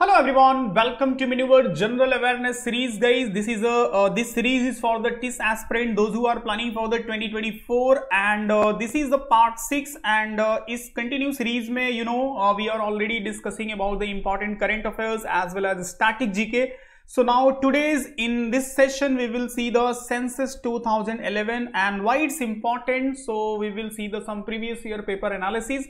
Hello everyone, welcome to Miniver General Awareness series, guys. This series is for the TIS aspirant, those who are planning for the 2024, and this is the part 6. And is continue series में we are already discussing about the important current affairs as well as static GK. So now in this session we will see the census 2011 and why it's important. So we will see some previous year paper analysis.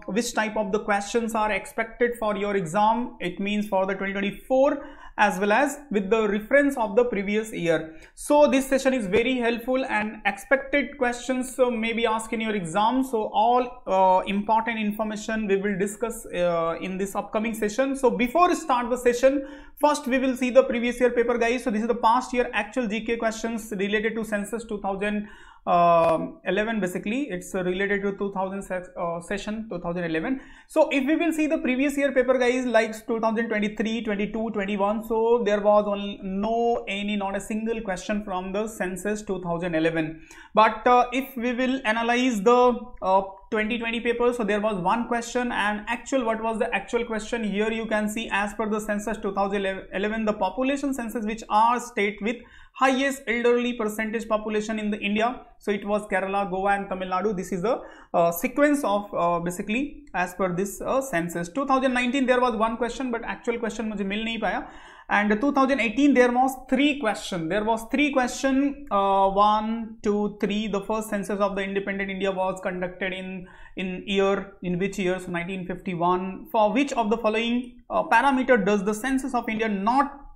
Which type of the questions are expected for your exam, it means for the 2024, as well as with the reference of the previous year. So this session is very helpful and expected questions may be asked in your exam. So all important information we will discuss in this upcoming session. So before start the session, first we will see the previous year paper, guys. So this is the past year actual GK questions related to census 2011. Basically it's related to 2000 session 2011. So if we will see the previous year paper, guys, like 2023, 22, 21, so there was not a single question from the census 2011. But if we will analyze the 2020 paper, so there was one question, and what was the actual question? Here you can see, as per the census 2011, the population census which are state with highest elderly percentage population in the India. So it was Kerala, Goa and Tamil Nadu. This is the sequence of basically as per this census. 2019 there was one question, but actual question mujhe mil nahi paya. And 2018 there was three question. 1, 2, 3. The first census of the independent India was conducted in which year? So 1951. For which of the following parameter does the census of India not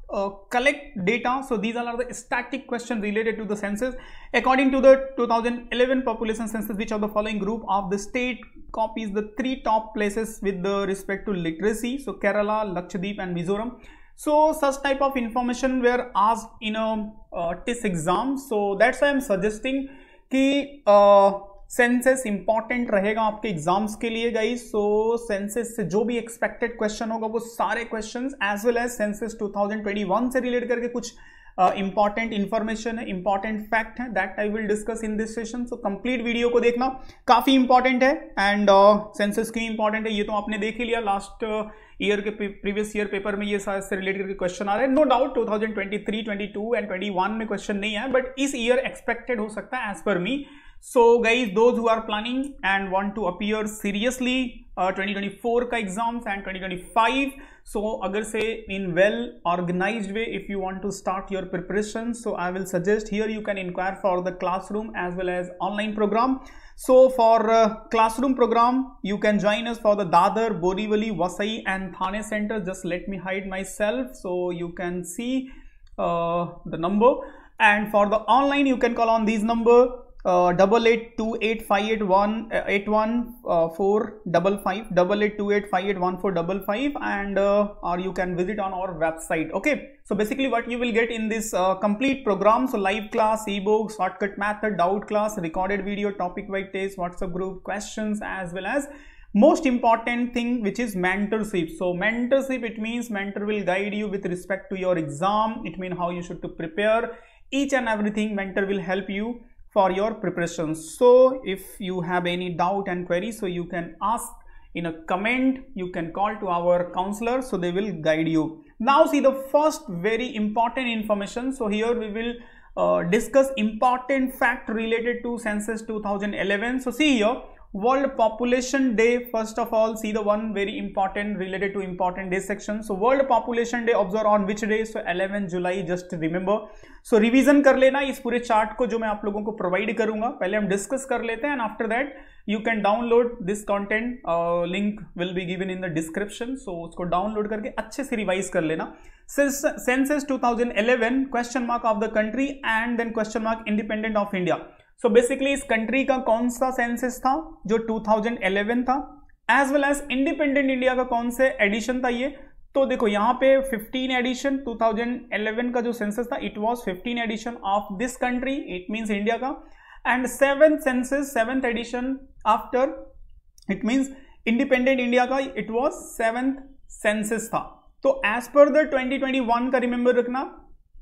collect data? So these are the static questions related to the census. According to the 2011 population census, which of the following group of the state copies the three top places with the respect to literacy? So Kerala, Lakshadweep and Mizoram. So such type of information were asked in a TIS exam. So that's why I'm suggesting कि census important रहेगा आपके exams के लिए, guys. सो census से जो भी expected question होगा वो सारे questions as well as census 2021 से रिलेट करके कुछ इंपॉर्टेंट इंफॉर्मेशन है, इंपॉर्टेंट फैक्ट है, that I will discuss in this session. So complete video को देखना काफी इंपॉर्टेंट है. एंड सेंसस क्यों इंपॉर्टेंट है ये तो आपने देख ही लिया, लास्ट ईयर के प्रीवियस ईयर पेपर में ये सारे से रिलेटेड करके क्वेश्चन आ रहे हैं. नो डाउट 2023, 22 एंड 21 में क्वेश्चन नहीं है, बट इस ईयर एक्सपेक्टेड हो सकता है as per me. So guys, those who are planning and want to appear seriously 2024 का exams and 2025, so अगर से in well organized way if you want to start your preparation, so I will suggest here you can inquire for the classroom as well as online program. So for classroom program you can join us for the Dadar, Borivali, Vasai and Thane center. Just let me hide myself so you can see the number. And for the online you can call on these number 882858181455 8828581455, and or you can visit on our website. Okay, so basically what you will get in this complete program, so live class, ebook, shortcut method, doubt class, recorded video, topic wise test, WhatsApp group questions, as well as most important thing which is mentorship. So mentorship, it means mentor will guide you with respect to your exam. It means how you should to prepare each and everything. Mentor will help you for your preparations. So if you have any doubt and query, so you can ask in a comment, you can call to our counselor, so they will guide you. Now see the first very important information. So here we will discuss important fact related to census 2011. So see here, World Population Day. First of all, see the one very important related to important day section. So World Population Day observed on which day? So 11 July, just remember. So revision कर लेना इस पूरे chart को जो मैं आप लोगों को प्रोवाइड करूंगा. पहले हम डिस्कस कर लेते हैं, and after that you can download this content. Link will be given in the description. So उसको डाउनलोड करके अच्छे से रिवाइज कर लेना. Census 2011, question mark of the country and then question mark independent of India. So basically इस country का कौन सा सेंसस था? जो 2011 था. As well as independent India का कौन से एडिशन था ये? तो देखो यहाँ पे 15 एडिशन 2011 का जो सेंसस था, it was 15 edition of this country, it means India का. And 7th census, 7th edition after, it means independent India का, इट वाज 7th सेंसस था. तो एज पर द 2021 का रिमेंबर रखना,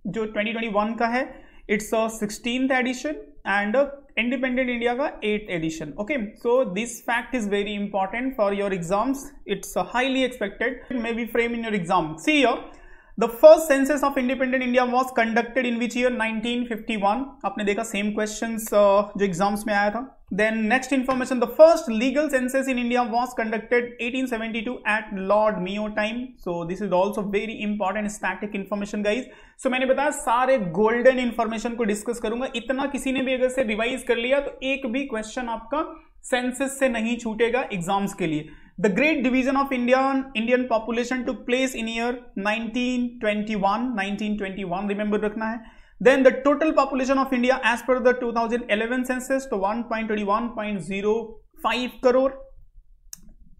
जो 2021 का है it's a 16th edition and Independent India का 8th edition. Okay, so this fact is very important for your exams. It's highly expected, maybe frame in your exam. See here, the first census of Independent India was conducted in which year? 1951. आपने देखा same questions जो exams में आया था. Then next information, the first legal census in India was conducted 1872 at Lord Mayo time. So this is also very important static information guys. So मैंने बताया सारे golden information को discuss करूंगा. इतना किसी ने भी अगर से revise कर लिया तो एक भी question आपका census से नहीं छूटेगा exams के लिए. The Great Division of Indian population took place in year 1921. Remember रखना है. Then the total population of India as per the 2011 census to 121.05 crore.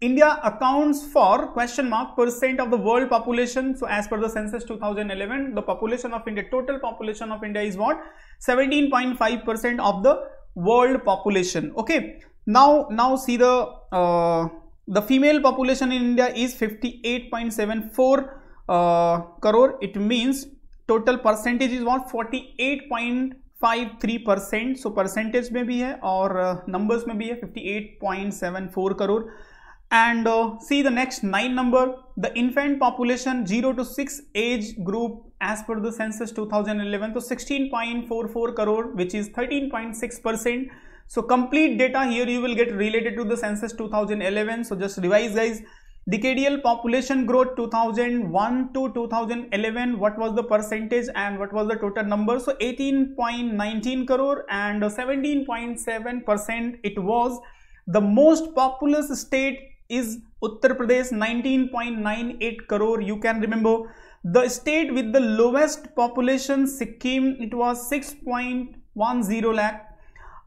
India accounts for %% of the world population. So as per the census 2011, the population of India, total population of India is what? 17.5% of the world population. Okay. Now see the female population in India is 58.74 crore. It means total percentage is what? 48.53%. So percentage में भी है और numbers में भी है 58.74 crore. And see the next 9 number, the infant population 0 to 6 age group as per the census 2011, so 16.44 crore, which is 13.6%. So complete data here you will get related to the census 2011. So just revise guys. Decadal population growth 2001 to 2011, what was the percentage and what was the total number? So 18.19 crore and 17.7%. It was the most populous state is Uttar Pradesh, 19.98 crore. You can remember the state with the lowest population, Sikkim, it was 6.10 lakh.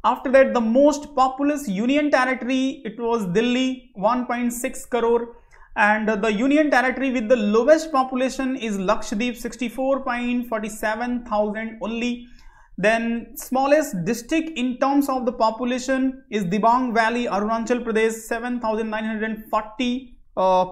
After that, the most populous union territory, it was Delhi, 1.6 crore. And the union territory with the lowest population is Lakshadweep, 64.47 thousand only. Then smallest district in terms of the population is Dibang Valley, Arunachal Pradesh, 7,940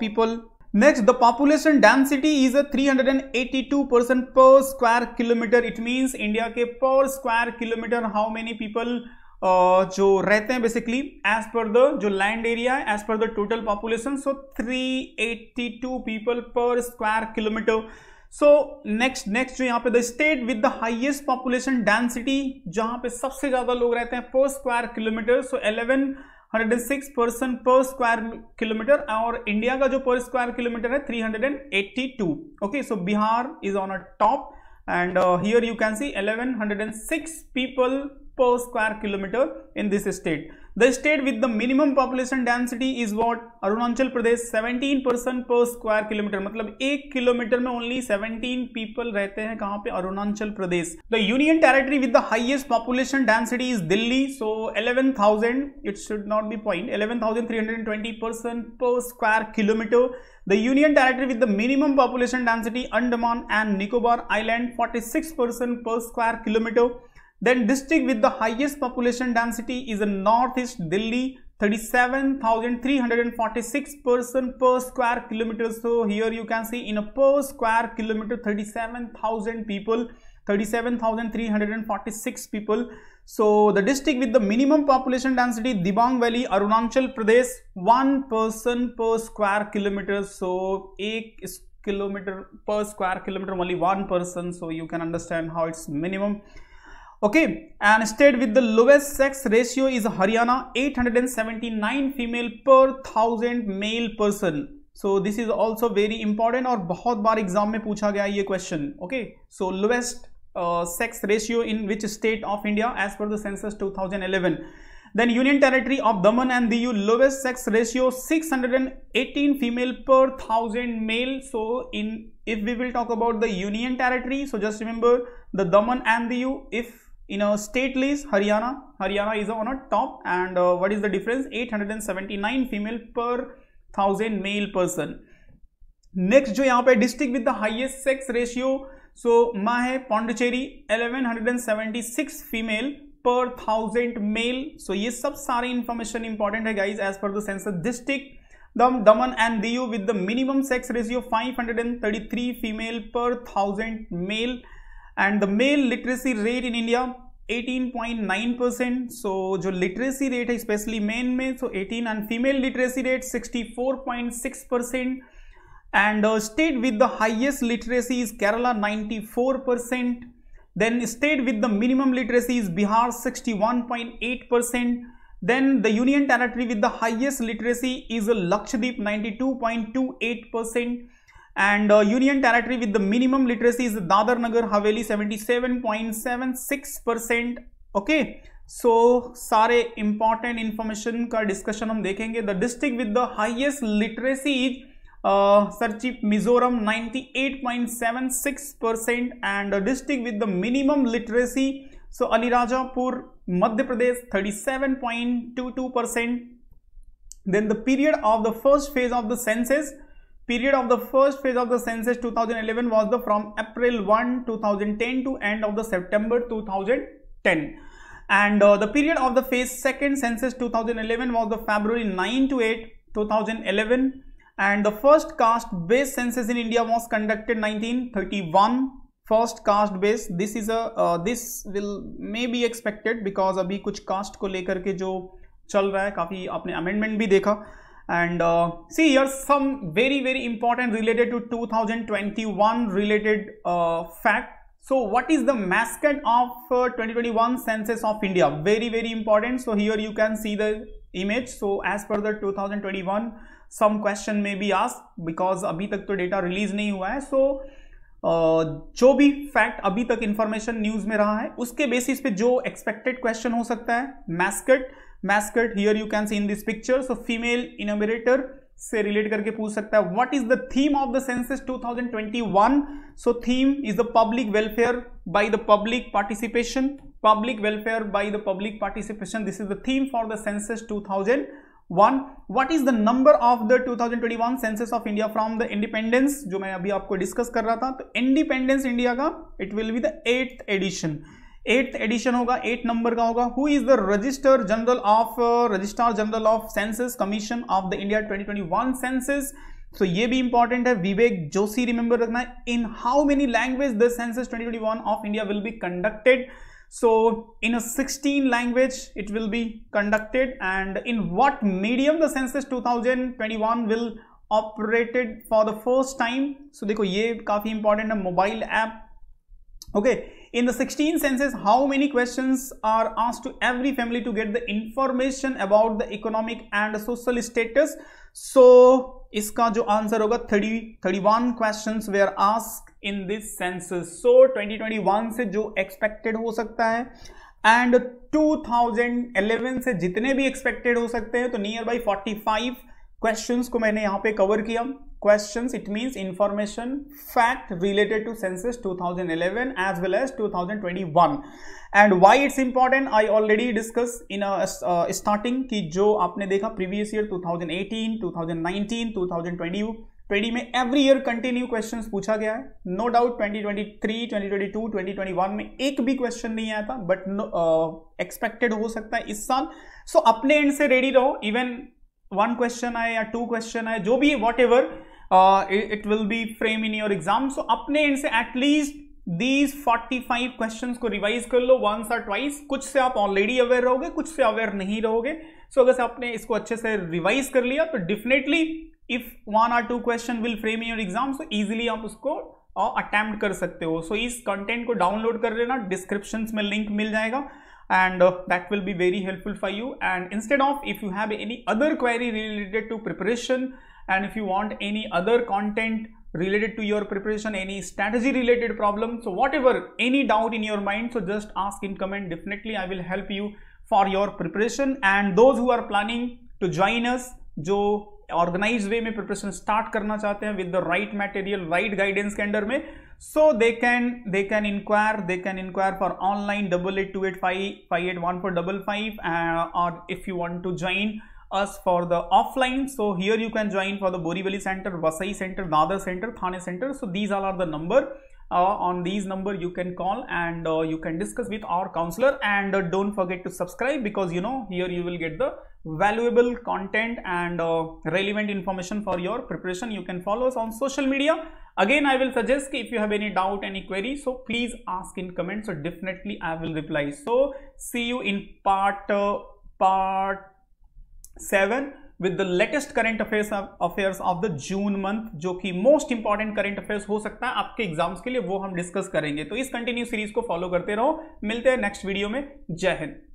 people. Next, the population density is a 382 person per square kilometer. It means India के per square kilometer how many people जो रहते हैं basically as per the जो land area as per the total population. So 382 people per square kilometer. So next जो यहाँ पे the state with the highest population density जहाँ पे सबसे ज्यादा लोग रहते हैं per square kilometer. So 1106 person per square kilometer और इंडिया का जो per square kilometer है 382. Okay, so Bihar is on a top and here you can see 1106 people per square kilometer in this state. The state with the minimum population density is what? Arunachal Pradesh, 17 person per square kilometer. मतलब 1 kilometre में only 17 people रहते हैं कहाँ पे? Arunachal Pradesh. The union territory with the highest population density is Delhi. So 11,000. It should not be point. 11,320 person per square kilometer. The union territory with the minimum population density Andaman and Nicobar Island, 46 person per square kilometer. Then district with the highest population density is the Northeast Delhi, 37,346 person per square kilometer. So here you can see in a per square kilometer 37,000 people, 37,346 people. So the district with the minimum population density Dibang Valley, Arunachal Pradesh, 1 person per square kilometer. So 1 kilometer per square kilometer only 1 person. So you can understand how it's minimum. Okay, and state with the lowest sex ratio is Haryana, 879 female per 1000 male person. So this is also very important और बहुत बार exam में पूछा गया ये question. Okay, so lowest sex ratio in which state of India as per the census 2011. Then Union Territory of Daman and Diu, lowest sex ratio 618 female per 1000 male. So if we will talk about the Union Territory, so just remember the Daman and Diu. If in a state list, Haryana is on a top, and what is the difference? 879 female per 1000 male person. Next जो यहाँ पे district with the highest sex ratio, so माँ है Pondicherry, 1176 female per 1000 male. So ये सब सारी information important है guys as per the census. District Daman and Diu with the minimum sex ratio 533 female per 1000 male. And the mail literacy rate in India 18.9%. सो जो literacy rate है specially main में, सो 18, and female literacy rate 64.6%. And state with the highest literacy is Kerala 94%. Then state with the minimum literacy is Bihar 61.8%. Then the union territory with the highest literacy is Lakshadweep 92.28%. And union territory with the minimum literacy is Dadar Nagar Haveli 77.76%. Okay, so सारे important information का discussion हम देखेंगे. The district with the highest literacy is Sarchip Mizoram 98.76%, and a district with the minimum literacy, so Alirajapur Madhya Pradesh 37.22%. Then the period of the first phase of the census 2011 was from April 1 2010 to end of the September 2010, and the period of the phase second census 2011 was the February 9 to 8 2011. And the first caste based census in India was conducted 1931. First caste based, this is this will may be expected because अभी कुछ caste को लेकर के जो चल रहा है, काफी आपने amendment भी देखा. And see here some very important related to 2021 related fact. So what is the mascot of 2021 census of India? Very important. So here you can see the image. So as per the 2021 some question may be asked because अभी तक तो data release नहीं हुआ है. सो जो भी fact अभी तक इंफॉर्मेशन न्यूज में रहा है उसके बेसिस पे जो एक्सपेक्टेड क्वेश्चन हो सकता है. Mascot here you can see in this picture. So female enumerator से रिलेट करके पूछ सकता है what is the theme of the census 2021. So theme is the public welfare by the public participation. This is the theme for the census 2001. What is the number of the 2021 census of India from the independence, जो मैं अभी आपको discuss कर रहा था. तो independence India का it will be the 8th edition होगा, 8 नंबर का होगा. Who is the registrar general of census commission of the India 2021 census. So ये भी इंपॉर्टेंट है, विवेक जोशी रिमेंबर रखना है. In how many language the census 2021 of India will be conducted. So in a 16 language it will be conducted. And in what medium the census 2021 will operated for the first time. So देखो ये काफी important है, mobile app. Okay, in the 16 census how many questions are asked to every family to get the information about the economic and social status. So इसका जो answer होगा 31 questions were asked in this census. So 2021 से जो expected हो सकता है and 2011 से जितने भी expected हो सकते हैं, तो नियर बाई 45 questions को मैंने यहाँ पे कवर किया. Questions it means information fact related to census 2011 as well as 2021. And why it's important I already discussed in a starting कि जो आपने देखा previous year 2018, 2019, 2020 में every year continue questions पूछा गया है. No doubt 2023, 2022, 2021 में एक भी question नहीं आया था, but expected हो सकता है इस साल. So अपने end से ready रहो, even 1 question आए या 2 question आए, जो भी whatever it will be frame in your exam. So अपने end से at least these 45 questions को रिवाइज कर लो once or twice. कुछ से आप ऑलरेडी अवेयर रहोगे, कुछ से अवेयर नहीं रहोगे. सो अगर आपने इसको अच्छे से रिवाइज कर लिया तो definitely if 1 or 2 question will frame in your exam, so easily आप उसको अटेम्प्ट कर सकते हो. सो इस कंटेंट को डाउनलोड कर लेना, डिस्क्रिप्शन में लिंक मिल जाएगा and that will be very helpful for you. And instead of, if you have any other query related to preparation, and if you want any other content related to your preparation, any strategy related problem, so whatever, any doubt in your mind, so just ask in comment. Definitely I will help you for your preparation. And those who are planning to join us, जो organized way में preparation start करना चाहते हैं with the right material, right guidance के under में, so they can inquire for online 8828558145, or if you want to join us for the offline, so here you can join for the Borivali Center, Vasai Center, Dadar Center, Thane Center. So these all are the number, on these number you can call, and you can discuss with our counselor. And don't forget to subscribe, because here you will get the valuable content and relevant information for your preparation. You can follow us on social media. Again, I will suggest if you have any doubt, any query, so please ask in comments, so definitely I will reply. So see you in part 7 with the latest current affairs of the June month, जो कि most important current affairs हो सकता है आपके exams के लिए, वो हम डिस्कस करेंगे। तो इस कंटिन्यू सीरीज को फॉलो करते रहो। मिलते हैं नेक्स्ट वीडियो में। जय हिंद।